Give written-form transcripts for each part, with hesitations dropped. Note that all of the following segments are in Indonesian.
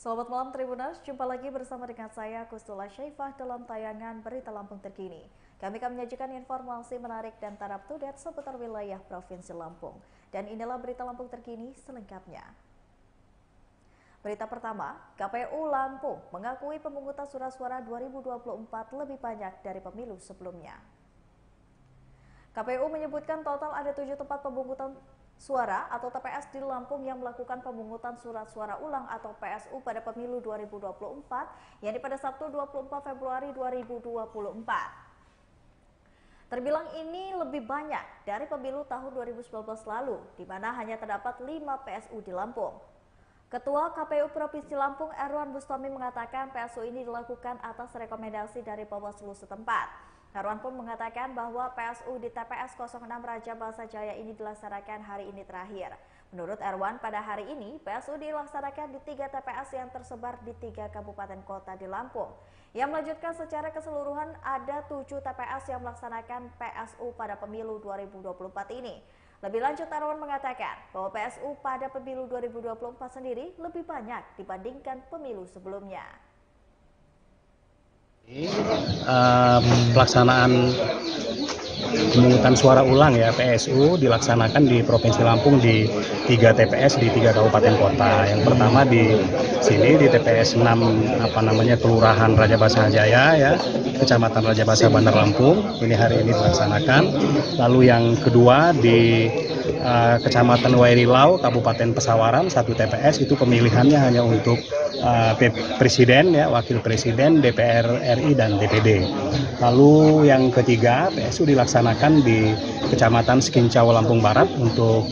Selamat malam Tribuners, jumpa lagi bersama dengan saya Kustula Syaifah dalam tayangan Berita Lampung Terkini. Kami akan menyajikan informasi menarik dan terupdate seputar wilayah Provinsi Lampung. Dan inilah Berita Lampung Terkini selengkapnya. Berita pertama, KPU Lampung mengakui pemungutan surat suara 2024 lebih banyak dari pemilu sebelumnya. KPU menyebutkan total ada 7 tempat pemungutan suara atau TPS di Lampung yang melakukan pemungutan surat suara ulang atau PSU pada pemilu 2024, yakni pada Sabtu 24 Februari 2024. Terbilang ini lebih banyak dari pemilu tahun 2019 lalu, di mana hanya terdapat 5 PSU di Lampung. Ketua KPU Provinsi Lampung Erwan Bustami mengatakan PSU ini dilakukan atas rekomendasi dari Bawaslu setempat. Erwan pun mengatakan bahwa PSU di TPS 06 Raja Basa Jaya ini dilaksanakan hari ini terakhir. Menurut Erwan, pada hari ini PSU dilaksanakan di 3 TPS yang tersebar di 3 kabupaten kota di Lampung. Ia melanjutkan secara keseluruhan ada 7 TPS yang melaksanakan PSU pada pemilu 2024 ini. Lebih lanjut, Erwan mengatakan bahwa PSU pada pemilu 2024 sendiri lebih banyak dibandingkan pemilu sebelumnya. Pelaksanaan pemungutan suara ulang ya PSU dilaksanakan di Provinsi Lampung di 3 TPS di 3 kabupaten kota. Yang pertama di sini di TPS 6 Kelurahan Raja Basa Jaya ya, Kecamatan Raja Basa Bandar Lampung. Ini hari ini dilaksanakan. Lalu yang kedua di Kecamatan Wairilau, Kabupaten Pesawaran, 1 TPS itu pemilihannya hanya untuk Presiden ya, Wakil Presiden, DPR RI dan DPD. Lalu yang ketiga PSU dilaksanakan di Kecamatan Sekincau, Lampung Barat untuk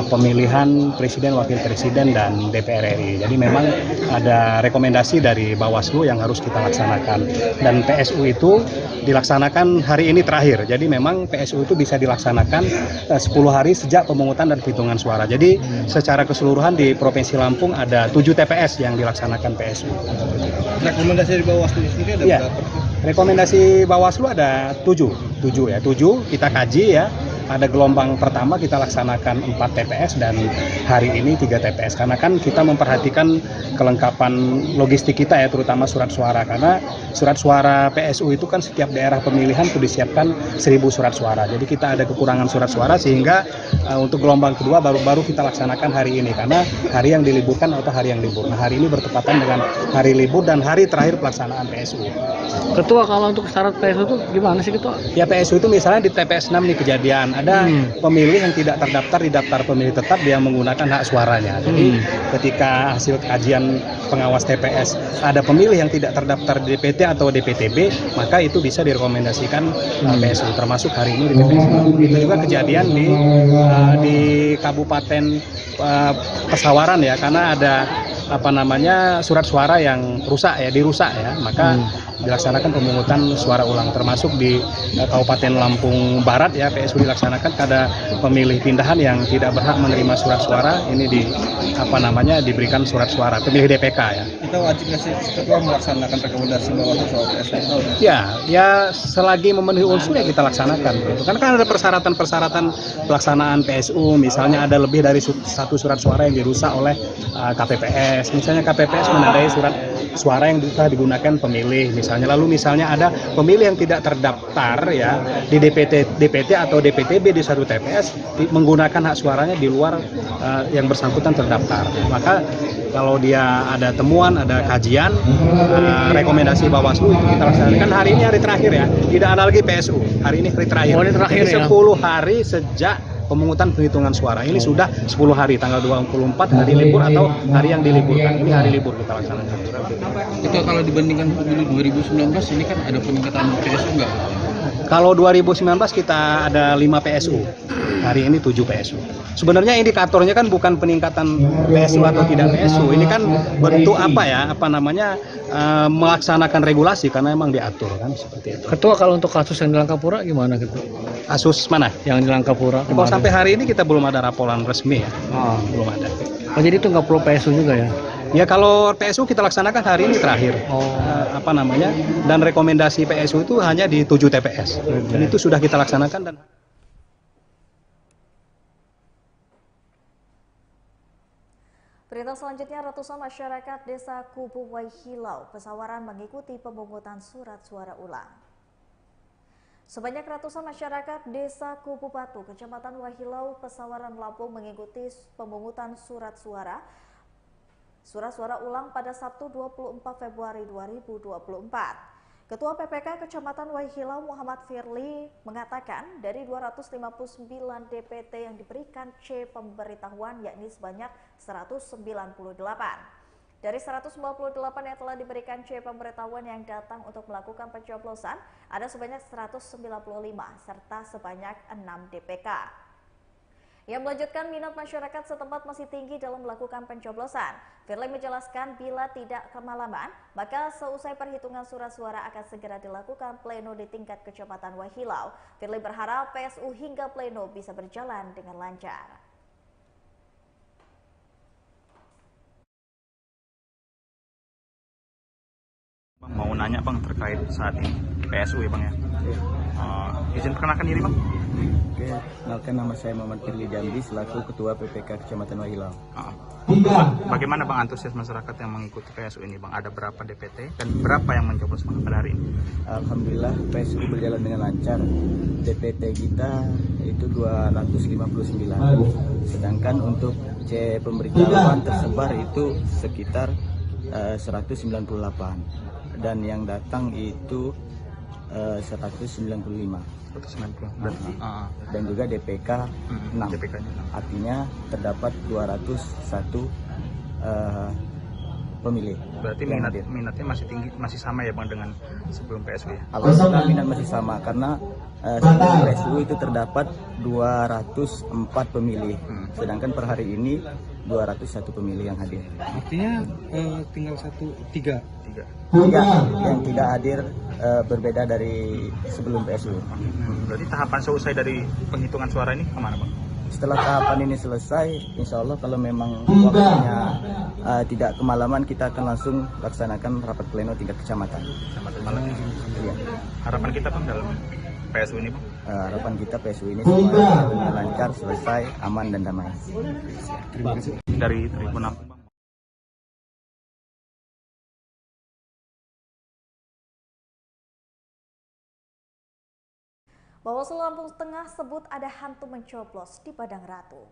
pemilihan Presiden, Wakil Presiden dan DPR RI. Jadi memang ada rekomendasi dari Bawaslu yang harus kita laksanakan. Dan PSU itu dilaksanakan hari ini terakhir. Jadi memang PSU itu bisa dilaksanakan 10 hari sejak pemungutan dan perhitungan suara. Jadi secara keseluruhan di Provinsi Lampung ada 7 TPS yang dilaksanakan PSU. Rekomendasi dari Bawaslu sendiri ada berapa? Rekomendasi Bawaslu ada 7 kita kaji ya. Ada gelombang pertama kita laksanakan 4 TPS dan hari ini 3 TPS. Karena kan kita memperhatikan kelengkapan logistik kita ya, terutama surat suara. Karena surat suara PSU itu kan setiap daerah pemilihan itu disiapkan 1000 surat suara. Jadi kita ada kekurangan surat suara sehingga untuk gelombang kedua baru kita laksanakan hari ini. Karena hari yang diliburkan atau hari yang libur. Nah hari ini bertepatan dengan hari libur dan hari terakhir pelaksanaan PSU. Ketua, kalau untuk syarat PSU itu gimana sih Ketua? Ya PSU itu misalnya di TPS 6 nih kejadian. Ada pemilih yang tidak terdaftar di daftar pemilih tetap dia menggunakan hak suaranya. Jadi ketika hasil kajian pengawas TPS ada pemilih yang tidak terdaftar di DPT atau DPTB, maka itu bisa direkomendasikan PSU, termasuk hari ini di TPS. Itu juga kejadian di Kabupaten Pesawaran ya, karena ada surat suara yang dirusak ya, maka dilaksanakan pemungutan suara ulang, termasuk di Kabupaten Lampung Barat ya, PSU dilaksanakan ada pemilih pindahan yang tidak berhak menerima surat suara, ini diberikan surat suara pemilih DPK ya. Kita wajib Ketua melaksanakan rekomendasi Bawaslu soal PSU. Ya selagi memenuhi unsur ya kita laksanakan gitu. Kan ada persyaratan pelaksanaan PSU, misalnya ada lebih dari 1 surat suara yang dirusak oleh KPPS. Misalnya KPPS menandai surat suara yang bisa digunakan pemilih misalnya ada pemilih yang tidak terdaftar ya di DPT atau DPTB di 1 TPS menggunakan hak suaranya di luar yang bersangkutan terdaftar. Maka kalau dia ada temuan, ada kajian, rekomendasi Bawaslu itu kita laksanakan. Hari ini hari terakhir ya, tidak ada lagi PSU. Hari ini hari terakhir. Jadi 10 hari sejak pemungutan perhitungan suara. Ini sudah 10 hari, tanggal 24 hari libur atau hari yang diliburkan. Ini hari libur kita laksanakan. Itu kalau dibandingkan pemilu 2019 ini kan ada peningkatan PSU enggak? Kalau 2019 kita ada 5 PSU. Hari ini 7 PSU. Sebenarnya indikatornya kan bukan peningkatan PSU atau tidak PSU. Ini kan bentuk melaksanakan regulasi karena memang diatur kan seperti itu. Ketua, kalau untuk kasus yang di Langkapura gimana Ketua? Kasus mana? Yang di Langkapura. Kalau sampai hari ini kita belum ada laporan resmi ya. Belum ada. Oh, jadi itu nggak perlu PSU juga ya? Ya kalau PSU kita laksanakan hari ini terakhir. Dan rekomendasi PSU itu hanya di 7 TPS. Dan itu sudah kita laksanakan dan Berita selanjutnya, ratusan masyarakat Desa Kubu Waihilau, Pesawaran mengikuti pemungutan surat suara ulang. Sebanyak ratusan masyarakat Desa Kubu Batu, Kecamatan Waihilau, Pesawaran, Lampung mengikuti pemungutan surat suara ulang pada Sabtu 24 Februari 2024. Ketua PPK Kecamatan Waihilau Muhammad Firly mengatakan dari 259 DPT yang diberikan C pemberitahuan yakni sebanyak 198. Dari 198 yang telah diberikan C pemberitahuan yang datang untuk melakukan pencoblosan, ada sebanyak 195 serta sebanyak 6 DPK. Yang melanjutkan minat masyarakat setempat masih tinggi dalam melakukan pencoblosan. Firly menjelaskan bila tidak kemalaman, maka seusai perhitungan surat suara akan segera dilakukan pleno di tingkat Kecamatan Waihilau. Firly berharap PSU hingga pleno bisa berjalan dengan lancar. Bang, mau nanya Bang terkait saat ini PSU ya Bang ya. Izin perkenalkan diri Bang. Oke, kenalkan nama saya Muhammad Firly Jambi selaku Ketua PPK Kecamatan Waihilau. Bagaimana Bang antusias masyarakat yang mengikuti PSU ini Bang? Ada berapa DPT dan berapa yang mencoblos Bang pada hari ini? Alhamdulillah PSU berjalan dengan lancar. DPT kita itu 259. Sedangkan untuk C pemberitahuan tersebar itu sekitar 198. Dan yang datang itu 195. 190 berarti. Dan juga DPK 6. DPK-nya 6. Artinya terdapat 201 pemilih. Berarti minatnya masih tinggi, masih sama ya Bang dengan sebelum PSU ya? Alhamdulillah minat masih sama karena sebelum PSU itu terdapat 204 pemilih. Sedangkan per hari ini 201 pemilih yang hadir. Artinya tinggal tiga Yang tidak hadir berbeda dari sebelum PSU. Berarti tahapan selesai dari penghitungan suara ini kemana Bang? Setelah tahapan ini selesai, insya Allah kalau memang waktunya tidak kemalaman, kita akan langsung laksanakan rapat pleno tingkat kecamatan. Malam. Iya. Harapan kita Bang dalam PSU ini Bang? Harapan kita PSU ini semuanya dengan lancar, selesai, aman dan damai. Terima kasih. Dari Tribun Lampung Bang. Bawaslu Lampung Tengah sebut ada hantu mencoblos di Padang Ratu.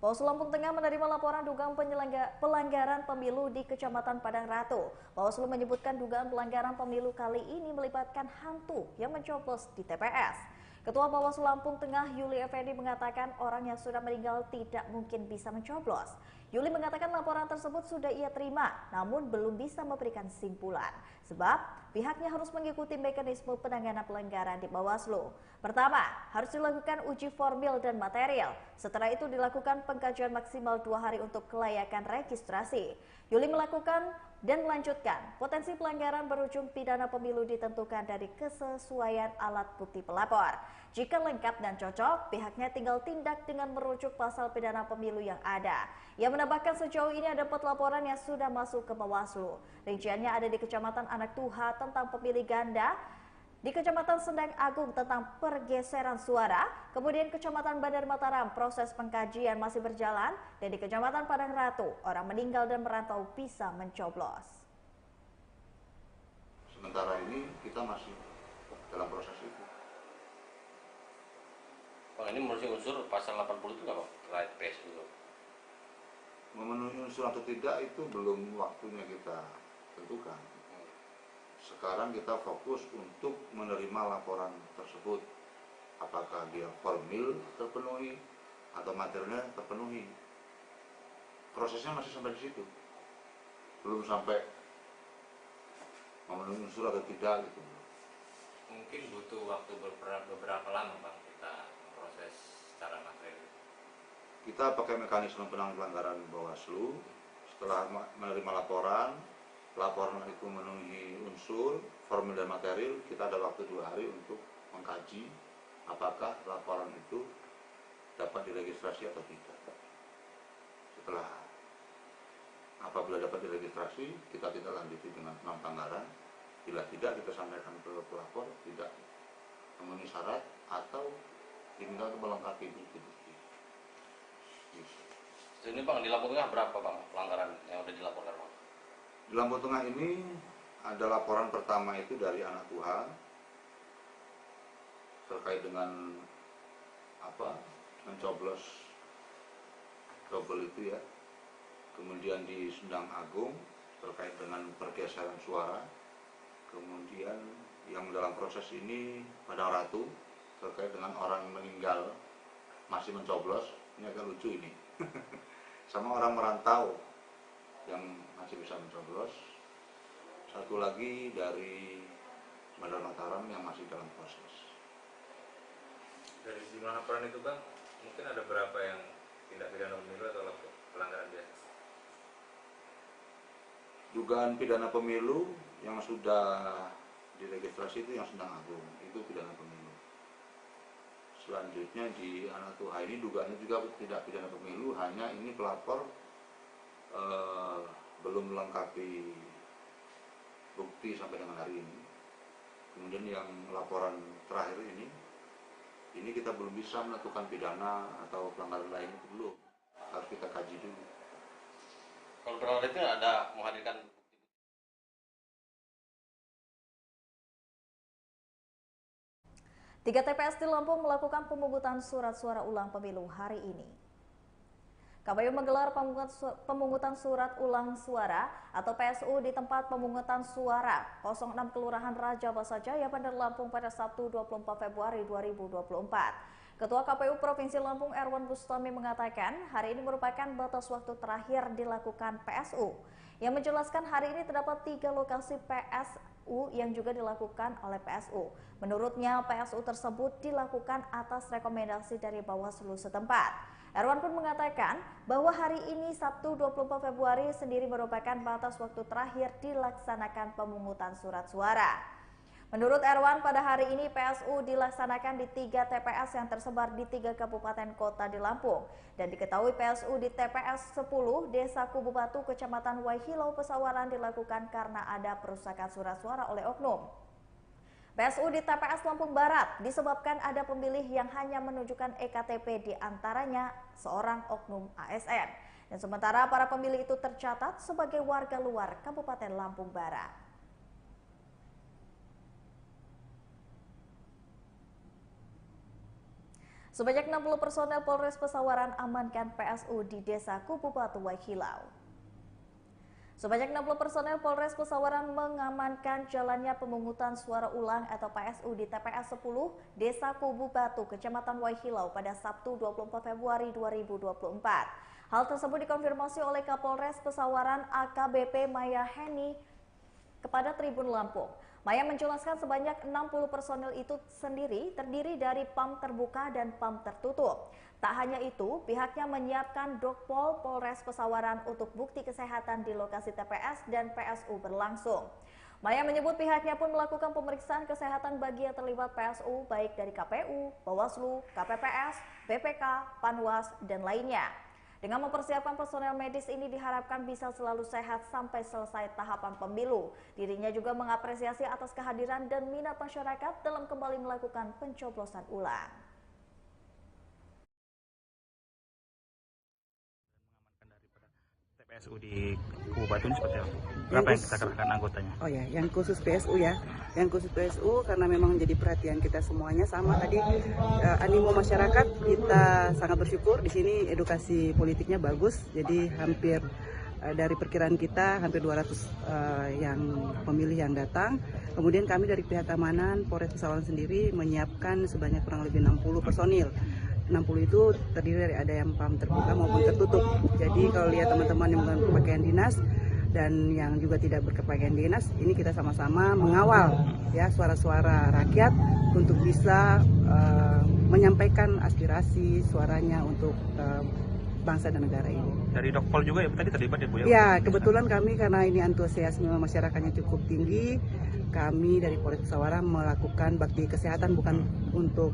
Bawaslu Lampung Tengah menerima laporan dugaan pelanggaran pemilu di Kecamatan Padang Ratu. Bawaslu menyebutkan dugaan pelanggaran pemilu kali ini melibatkan hantu yang mencoblos di TPS. Ketua Bawaslu Lampung Tengah Yuli Effendi mengatakan orang yang sudah meninggal tidak mungkin bisa mencoblos. Yuli mengatakan laporan tersebut sudah ia terima, namun belum bisa memberikan simpulan. Sebab pihaknya harus mengikuti mekanisme penanganan pelanggaran di Bawaslu. Pertama, harus dilakukan uji formil dan material. Setelah itu dilakukan pengkajian maksimal 2 hari untuk kelayakan registrasi. Yuli melakukan dan melanjutkan, potensi pelanggaran berujung pidana pemilu ditentukan dari kesesuaian alat bukti pelapor. Jika lengkap dan cocok, pihaknya tinggal tindak dengan merujuk pasal pidana pemilu yang ada. Ia menambahkan sejauh ini ada 4 laporan yang sudah masuk ke Bawaslu. Rinciannya ada di Kecamatan Anak Tuha tentang pemilih ganda, di Kecamatan Sendang Agung tentang pergeseran suara, kemudian Kecamatan Bandar Mataram proses pengkajian masih berjalan, dan di Kecamatan Padang Ratu orang meninggal dan merantau bisa mencoblos. Sementara ini kita masih dalam proses itu. Bang, ini memenuhi unsur pasal 80 itu nggak Bang? Terkait PSU. Memenuhi unsur atau tidak itu belum waktunya kita tentukan. Sekarang kita fokus untuk menerima laporan tersebut. Apakah dia formil terpenuhi atau materialnya terpenuhi. Prosesnya masih sampai di situ. Belum sampai memenuhi unsur atau tidak gitu. Mungkin butuh waktu beberapa lama Bang kita proses secara material. Kita pakai mekanisme penanganan pelanggaran Bawaslu. Setelah menerima laporan itu memenuhi unsur, formil dan material, kita ada waktu 2 hari untuk mengkaji apakah laporan itu dapat diregistrasi atau tidak. Setelah apabila dapat diregistrasi, kita tidak lanjuti dengan pelanggaran. Bila tidak, kita sampaikan ke pelapor tidak memenuhi syarat atau diminta untuk melengkapi bukti-bukti. Ini Bang, di Lampung Tengah berapa Bang pelanggaran yang udah dilaporkan Bang? Di Lampung Tengah ini ada laporan pertama itu dari anak Tuhan terkait dengan mencoblos double itu ya. Kemudian di Sendang Agung terkait dengan pergeseran suara. Kemudian yang dalam proses ini Padang Ratu terkait dengan orang meninggal masih mencoblos. Ini agak lucu ini. Sama orang merantau yang masih bisa mencoblos. Satu lagi dari Bandar Mataram yang masih dalam proses. Dari jumlah laporan itu Bang, mungkin ada berapa yang tindak pidana pemilu atau pelanggaran biasa? Dugaan pidana pemilu yang sudah diregistrasi itu yang Sendang Agung, itu pidana pemilu. Selanjutnya di anak Tuhan ini dugaannya juga tidak pidana pemilu, hanya ini pelapor belum melengkapi bukti sampai dengan hari ini. Kemudian yang laporan terakhir ini kita belum bisa melakukan pidana atau pelanggaran lain, itu belum. Harus kita kaji dulu. Kalau berlalu itu ada menghadirkan bukti. Tiga TPS di Lampung melakukan pemungutan surat suara ulang pemilu hari ini. KPU menggelar pemungutan surat ulang suara atau PSU di tempat pemungutan suara 06 Kelurahan Raja Basa Jaya, Bandar Lampung pada Sabtu 24 Februari 2024. Ketua KPU Provinsi Lampung Erwan Bustami mengatakan hari ini merupakan batas waktu terakhir dilakukan PSU. Yang menjelaskan hari ini terdapat 3 lokasi PSU yang juga dilakukan oleh PSU. Menurutnya PSU tersebut dilakukan atas rekomendasi dari Bawaslu setempat. Erwan pun mengatakan bahwa hari ini Sabtu 24 Februari sendiri merupakan batas waktu terakhir dilaksanakan pemungutan surat suara. Menurut Erwan, pada hari ini PSU dilaksanakan di 3 TPS yang tersebar di 3 kabupaten kota di Lampung. Dan diketahui PSU di TPS 10 Desa Kubu Batu, Kecamatan Waihilau, Pesawaran dilakukan karena ada perusakan surat suara oleh oknum. PSU di TPS Lampung Barat disebabkan ada pemilih yang hanya menunjukkan EKTP, di antaranya seorang oknum ASN. Dan sementara para pemilih itu tercatat sebagai warga luar Kabupaten Lampung Barat. Sebanyak 60 personel Polres Pesawaran amankan PSU di Desa Kubu Batu, Waihilau. Sebanyak 60 personel Polres Pesawaran mengamankan jalannya pemungutan suara ulang atau PSU di TPS 10 Desa Kubu Batu, Kecamatan Waihilau pada Sabtu 24 Februari 2024. Hal tersebut dikonfirmasi oleh Kapolres Pesawaran AKBP Maya Heni kepada Tribun Lampung. Maya menjelaskan sebanyak 60 personel itu sendiri terdiri dari PAM terbuka dan PAM tertutup. Tak hanya itu, pihaknya menyiapkan Dokpol Polres Pesawaran untuk bukti kesehatan di lokasi TPS dan PSU berlangsung. Maya menyebut pihaknya pun melakukan pemeriksaan kesehatan bagi yang terlibat PSU baik dari KPU, Bawaslu, KPPS, BPK, Panwas, dan lainnya. Dengan mempersiapkan personel medis ini diharapkan bisa selalu sehat sampai selesai tahapan pemilu. Dirinya juga mengapresiasi atas kehadiran dan minat masyarakat dalam kembali melakukan pencoblosan ulang. PSU di Kubu Batu ini seperti apa? Berapa yang kita kerahkan anggotanya? Oh ya, yang khusus PSU ya. Yang khusus PSU karena memang menjadi perhatian kita semuanya sama tadi animo masyarakat kita sangat bersyukur di sini edukasi politiknya bagus. Jadi hampir dari perkiraan kita hampir 200 yang pemilih yang datang. Kemudian kami dari pihak keamanan Polres Pesawaran sendiri menyiapkan sebanyak kurang lebih 60 personil. 60 itu terdiri dari ada yang PAM terbuka maupun tertutup. Jadi kalau lihat teman-teman yang menggunakan pakaian dinas dan yang juga tidak berpakaian dinas, ini kita sama-sama mengawal ya suara-suara rakyat untuk bisa menyampaikan aspirasi suaranya untuk bangsa dan negara ini. Dari Dokpol juga ya tadi terlibat ya Bu ya? Ya, kebetulan kami karena ini antusiasme masyarakatnya cukup tinggi, kami dari Polres Pesawaran melakukan bakti kesehatan bukan untuk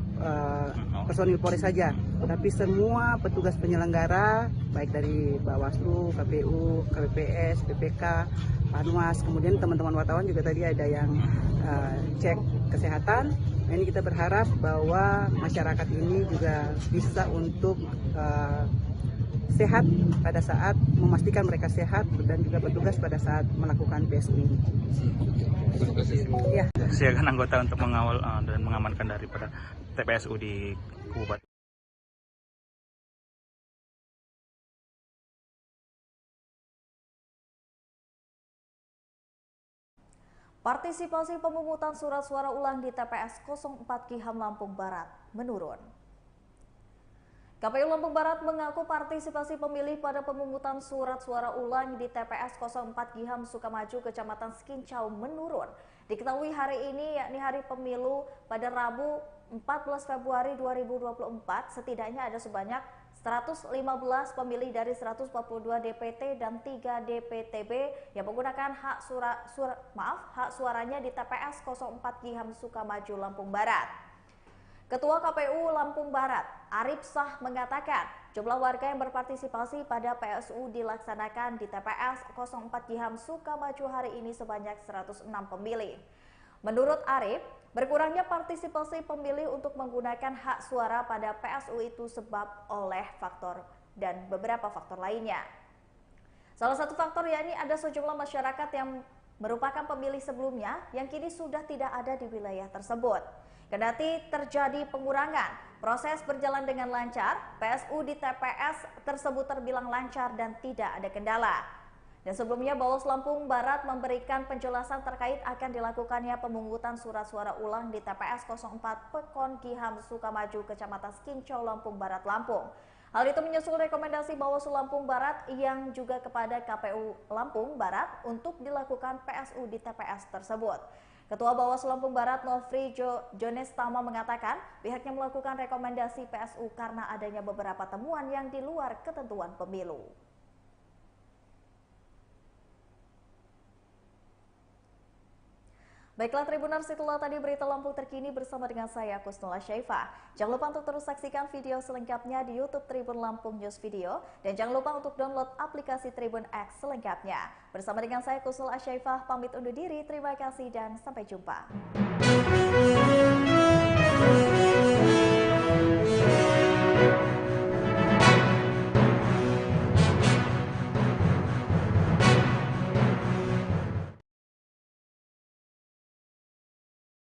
personil Polres saja, tapi semua petugas penyelenggara baik dari Bawaslu, KPU, KPPS, BPK, Panwas, kemudian teman-teman wartawan juga tadi ada yang cek kesehatan. Nah, ini kita berharap bahwa masyarakat ini juga bisa untuk sehat pada saat memastikan mereka sehat dan juga bertugas pada saat melakukan PSU ini. Ya. Siagaan anggota untuk mengawal dan mengamankan daripada TPSU di Kabupaten. Partisipasi pemungutan surat suara ulang di TPS 04 Giham Lampung Barat menurun. KPU Lampung Barat mengaku partisipasi pemilih pada pemungutan surat suara ulang di TPS 04 Giham Sukamaju, Kecamatan Skincau menurun. Diketahui hari ini yakni hari pemilu pada Rabu 14 Februari 2024, setidaknya ada sebanyak 115 pemilih dari 142 DPT dan 3 DPTB yang menggunakan hak suaranya di TPS 04 Giham Sukamaju, Lampung Barat. Ketua KPU Lampung Barat, Arif Sah mengatakan jumlah warga yang berpartisipasi pada PSU dilaksanakan di TPS 04 Giham Sukamaju hari ini sebanyak 106 pemilih. Menurut Arif, berkurangnya partisipasi pemilih untuk menggunakan hak suara pada PSU itu sebab oleh faktor dan beberapa faktor lainnya. Salah satu faktor yakni ada sejumlah masyarakat yang merupakan pemilih sebelumnya yang kini sudah tidak ada di wilayah tersebut. Kendati terjadi pengurangan, proses berjalan dengan lancar, PSU di TPS tersebut terbilang lancar dan tidak ada kendala. Dan sebelumnya Bawaslu Lampung Barat memberikan penjelasan terkait akan dilakukannya pemungutan surat suara ulang di TPS 04 Pekon Giham Sukamaju, Kecamatan Skincau, Lampung Barat, Lampung. Hal itu menyusul rekomendasi Bawaslu Lampung Barat yang juga kepada KPU Lampung Barat untuk dilakukan PSU di TPS tersebut. Ketua Bawaslu Lampung Barat Nofri Jonestama mengatakan pihaknya melakukan rekomendasi PSU karena adanya beberapa temuan yang di luar ketentuan pemilu. Baiklah Tribuners, itulah tadi berita Lampung terkini bersama dengan saya Kusnul Asyaifah. Jangan lupa untuk terus saksikan video selengkapnya di YouTube Tribun Lampung News Video. Dan jangan lupa untuk download aplikasi Tribun X selengkapnya. Bersama dengan saya Kusnul Asyaifah, pamit undur diri. Terima kasih dan sampai jumpa.